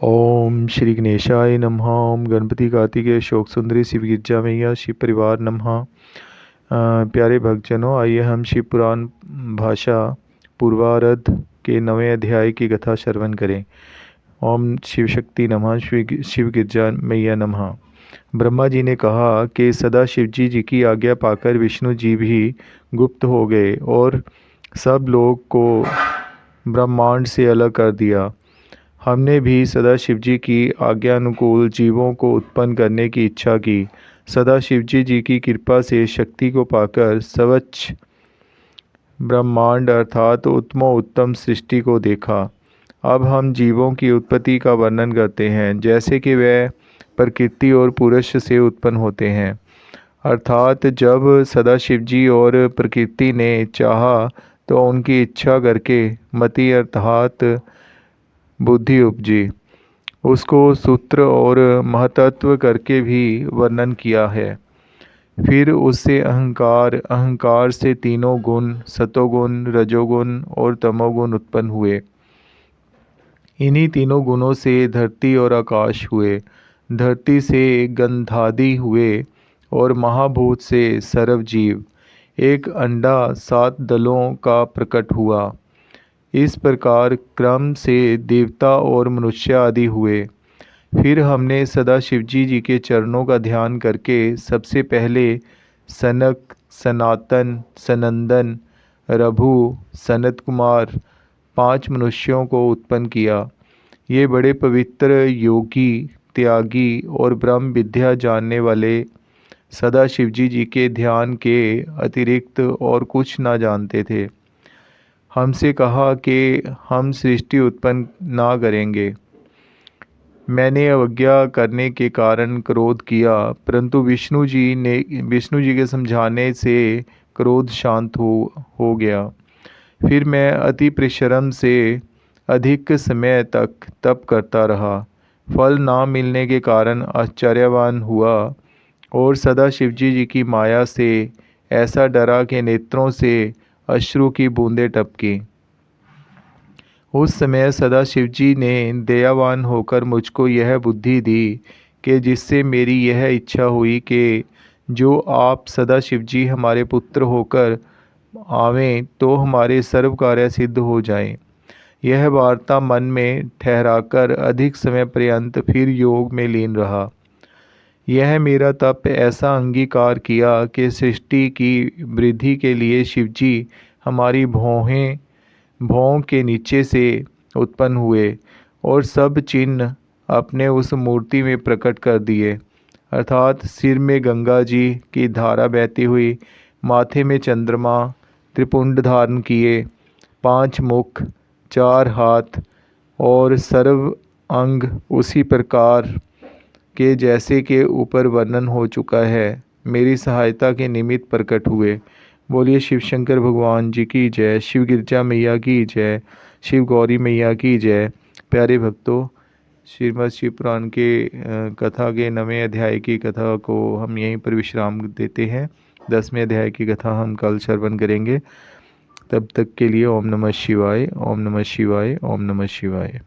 ओम श्री गणेशाय नमः। ओम गणपति कार्तिकेय शोक सुंदरी शिव गिरजा मैया शिव परिवार नमः। प्यारे भक्तजनों, आइए हम शिव पुराण भाषा पूर्वार्ध के 9वें अध्याय की कथा श्रवण करें। ओम शिव शक्ति नमः। शिव गिरजा मैया नमः। ब्रह्मा जी ने कहा कि सदा शिवजी जी की आज्ञा पाकर विष्णु जी भी गुप्त हो गए और सब लोग को ब्रह्मांड से अलग कर दिया। हमने भी सदा शिवजी की आज्ञानुकूल जीवों को उत्पन्न करने की इच्छा की। सदा शिवजी जी की कृपा से शक्ति को पाकर स्वच्छ ब्रह्मांड अर्थात उत्तमोत्तम सृष्टि को देखा। अब हम जीवों की उत्पत्ति का वर्णन करते हैं, जैसे कि वे प्रकृति और पुरुष से उत्पन्न होते हैं। अर्थात जब सदा शिवजी और प्रकृति ने चाहा तो उनकी इच्छा करके मति अर्थात बुद्धि उपजी। उसको सूत्र और महतत्व करके भी वर्णन किया है। फिर उससे अहंकार से तीनों गुण सतोगुण, रजोगुण और तमोगुण उत्पन्न हुए। इन्हीं तीनों गुणों से धरती और आकाश हुए। धरती से गंधादि हुए और महाभूत से सर्वजीव। एक अंडा 7 दलों का प्रकट हुआ। इस प्रकार क्रम से देवता और मनुष्य आदि हुए। फिर हमने सदा शिवजी जी के चरणों का ध्यान करके सबसे पहले सनक, सनातन, सनंदन, रघु, सनत कुमार 5 मनुष्यों को उत्पन्न किया। ये बड़े पवित्र, योगी, त्यागी और ब्रह्म विद्या जानने वाले सदा शिवजी जी के ध्यान के अतिरिक्त और कुछ ना जानते थे। हमसे कहा कि हम सृष्टि उत्पन्न ना करेंगे। मैंने अवज्ञा करने के कारण क्रोध किया, परंतु विष्णु जी के समझाने से क्रोध शांत हो गया। फिर मैं अति परिश्रम से अधिक समय तक तप करता रहा। फल ना मिलने के कारण आश्चर्यवान हुआ और सदा शिवजी जी की माया से ऐसा डरा कि नेत्रों से अश्रु की बूंदें टपकी। उस समय सदा शिवजी ने दयावान होकर मुझको यह बुद्धि दी कि जिससे मेरी यह इच्छा हुई कि जो आप सदा शिवजी हमारे पुत्र होकर आवें तो हमारे सर्व कार्य सिद्ध हो जाएं। यह वार्ता मन में ठहराकर अधिक समय पर्यंत फिर योग में लीन रहा। यह मेरा तप ऐसा अंगीकार किया कि सृष्टि की वृद्धि के लिए शिवजी हमारी भौं के नीचे से उत्पन्न हुए और सब चिन्ह अपने उस मूर्ति में प्रकट कर दिए। अर्थात सिर में गंगा जी की धारा बहती हुई, माथे में चंद्रमा, त्रिपुंड धारण किए, 5 मुख, 4 हाथ और सर्व अंग उसी प्रकार के जैसे के ऊपर वर्णन हो चुका है, मेरी सहायता के निमित्त प्रकट हुए। बोलिए शिव शंकर भगवान जी की जय, शिव गिरजा मैया की जय, शिव गौरी मैया की जय। प्यारे भक्तों, श्रीमद् शिव पुराण के कथा के 9वें अध्याय की कथा को हम यहीं पर विश्राम देते हैं। 10वें अध्याय की कथा हम कल श्रवण करेंगे। तब तक के लिए ओम नमः शिवाय, ओम नमः शिवाय, ओम नमः शिवाय।